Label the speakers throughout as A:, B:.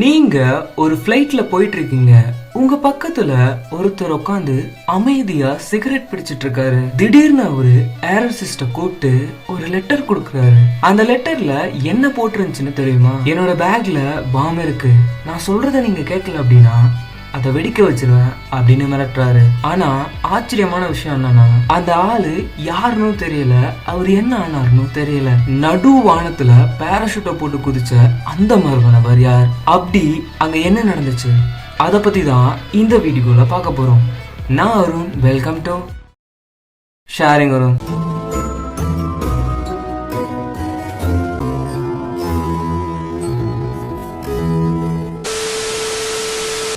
A: நீங்க ஒரு ஃபிளைட்ல போயிட்டு இருக்கீங்க. உங்க பக்கத்துல ஒருத்தர் உட்காந்து அமைதியா சிகரெட் பிடிச்சிட்டு இருக்காரு. திடீர்னு அவரு ஏரோசிஸ்ட கூப்பிட்டு ஒரு லெட்டர் கொடுக்கறாரு. அந்த லெட்டர்ல என்ன போட்டிருந்துச்சுன்னு தெரியுமா? என்னோட பேக்ல பாம் இருக்கு, நான் சொல்றத நீங்க கேட்கல அப்படின்னா அதை வெடிக்க வச்சிருவேன் அப்படின்னு மிரட்டுறாரு. ஆனா ஆச்சரியமான விஷயம் என்னன்னா, அந்த ஆளு யாருன்னு தெரியல, அவர் என்ன ஆனாருன்னு தெரியல. நடு வானத்துல பேராஷூட்டை போட்டு குதிச்ச அந்த மர்ம நபர் யார்? அப்படி அங்க என்ன நடந்துச்சு, அதை பத்தி தான் இந்த வீடியோல பார்க்க போறோம். நான் Arun, welcome to sharing Arun.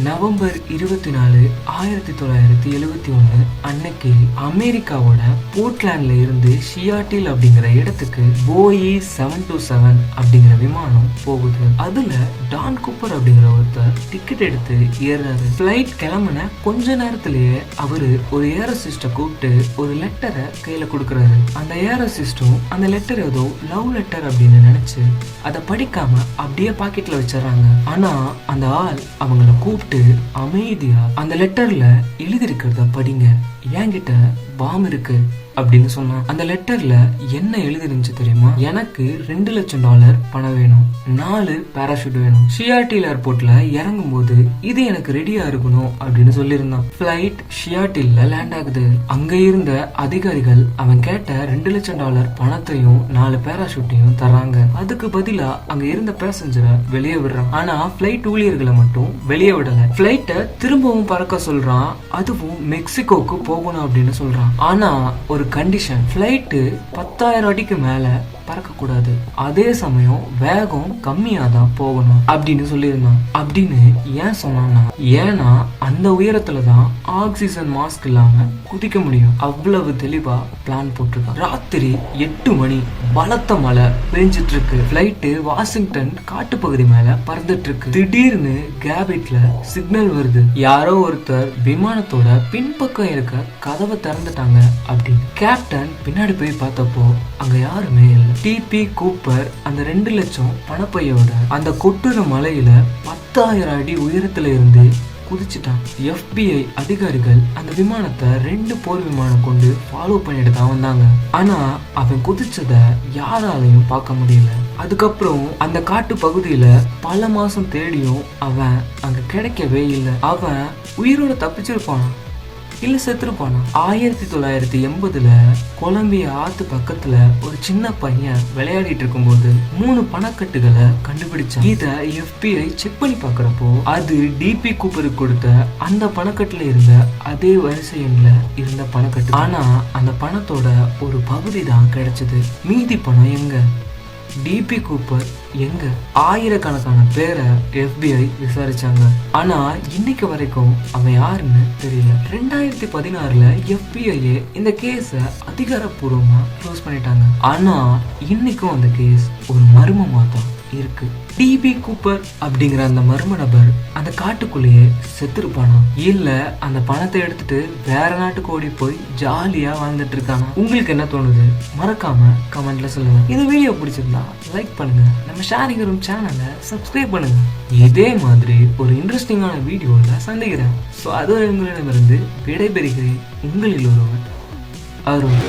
A: November 24, 1971 அன்னைக்கு அமெரிக்காவோட போர்ட்லாண்ட்ல இருந்து சியாட்டில் அப்படிங்கிற இடத்துக்கு போயி 727 அப்படிங்கிற விமானம் போகுது. அதுல டான் கூப்பர் அப்படிங்கிற ஒருத்தர் டிக்கெட் எடுத்து ஏறாரு. பிளைட் கிளம்புன கொஞ்ச நேரத்திலேயே அவரு ஒரு ஏரோசிஸ்ட கூப்பிட்டு ஒரு லெட்டரை கையில கொடுக்கறாரு. அந்த ஏரோசிஸ்டும் அந்த லெட்டர் ஏதோ லவ் லெட்டர் அப்படின்னு நினைச்சு அதை படிக்காம அப்படியே பாக்கெட்ல வச்சிடறாங்க. ஆனா அந்த ஆள் அவங்கள கூப்பிட்டு அமைதியா அந்த லெட்டர்ல எழுதி இருக்கிறத படிங்க, என்கிட்ட பாம் இருக்கு அப்படின்னு சொன்னா. அந்த லெட்டர்ல என்ன எழுதி இருந்துச்சு தெரியுமா? எனக்கு $2,00,000 பணம் வேணும், 4 பேராஷூட் வேணும், ஷியாட்டில் ஏர்போர்ட்ல இறங்கும் போது இது எனக்கு ரெடியா இருக்கணும் அப்படின்னு சொல்லியிருந்தான். பிளைட் ஷியாட்டில்ல லேண்ட் ஆகுது. அங்க இருந்த அதிகாரிகள் அவன் கேட்ட $2,00,000 பணத்தையும் 4 பேராஷூட்டையும் தராங்க. அதுக்கு பதிலா அங்க இருந்த பேசஞ்சரை வெளியே விடுறான். ஆனா பிளைட் ஊழியர்களை மட்டும் வெளியே விடல. பிளைட்டை திரும்பவும் பறக்க சொல்றான், அதுவும் மெக்சிகோக்கு போகணும் அப்படின்னு சொல்றான். ஆனா ஒரு கண்டிஷன், ஃபிளைட் 10,000 அடிக்கு மேல பறக்க கூடாது, அதே சமயம் வேகம் கம்மியா தான் போகணும் அப்படின்னு சொல்லியிருந்தான். அப்படின்னு ஏன் சொன்னான்னா, ஏன்னா அந்த உயரத்துல தான் ஆக்சிஜன் மாஸ்க் இல்லாம குதிக்க முடியும். அவ்வளவு தெளிவா பிளான் போட்டிருக்கான். ராத்திரி 8 மணி, பலத்த மழை பெஞ்சிட்டு இருக்கு. பிளைட் வாஷிங்டன் காட்டுப்பகுதி மேல பறந்துட்டு இருக்கு. திடீர்னு கேபிட்ல சிக்னல் வருது, யாரோ ஒருத்தர் விமானத்தோட பின்பக்கம் இருக்க கதவை திறந்துட்டாங்க அப்படின்னு. கேப்டன் பின்னாடி போய் பார்த்தப்போ அங்க யாருமே இல்லை. டிபி கூப்பர் அந்த 2,00,000 பணப்பையோட அந்த கொட்டுற மலையில 10,000 அடி உயரத்துல இருந்து குதிச்சுட்டான். FBI அதிகாரிகள் அந்த விமானத்தை 2 போர் விமானம் கொண்டு ஃபாலோ பண்ணிட்டு தான் வந்தாங்க. ஆனா அவன் குதிச்சத யாராலையும் பார்க்க முடியல. அதுக்கப்புறம் அந்த காட்டு பகுதியில பல மாசம் தேடியும் அவன் அங்க கிடைக்கவே இல்லை. அவன் உயிரோட தப்பிச்சிருப்பானா இல்ல செத்துருப்பானா? 1980 கொலம்பியா ஆத்து பக்கத்துல ஒரு சின்ன பையன் விளையாடிட்டு இருக்கும்போது 3 பணக்கட்டுகளை கண்டுபிடிச்சான். இத FBI செக் பண்ணி பாக்குறப்போ அது டிபி கூப்பருக்கு கொடுத்த அந்த பணக்கட்டுல இருந்த அதே வரிசை எண்ல இருந்த பணக்கட்டு. ஆனா அந்த பணத்தோட ஒரு பகுதி தான் கிடைச்சது. மீதி பணம் எங்க? டிபி கூப்பர் எங்க? ஆயிரக்கணக்கான பேரை FBI விசாரிச்சாங்க. ஆனா இன்னைக்கு வரைக்கும் அவன் யாருன்னு தெரியல. 2016 FBI இந்த கேஸ அதிகாரப்பூர்வமா க்ளோஸ் பண்ணிட்டாங்க. ஆனா இன்னைக்கும் அந்த கேஸ் ஒரு மர்மமா தான் இருக்கு. டிபி கூப்பர் அப்படிங்கிற அந்த மர்ம நபர் அந்த காட்டுக்குள்ளேயே செத்துருப்பானா, இல்ல அந்த பணத்தை எடுத்துட்டு வேற நாட்டுக்கு ஓடி போய் ஜாலியா வாழ்ந்துட்டு இருக்கானா? உங்களுக்கு என்ன தோணுது? மறக்காம கமெண்ட்ல சொல்லுங்க. இந்த வீடியோ பிடிச்சிருந்தா லைக் பண்ணுங்க, நம்ம ஷேரிங் அருண் சேனலை சப்ஸ்கிரைப் பண்ணுங்க. இதே மாதிரி ஒரு இன்ட்ரெஸ்டிங்கான வீடியோல சந்திக்கிறேன். ஸோ அதுவரை உங்களிடமிருந்து விடைபெறுகிறேன். உங்களில் ஒருவன் அருண்.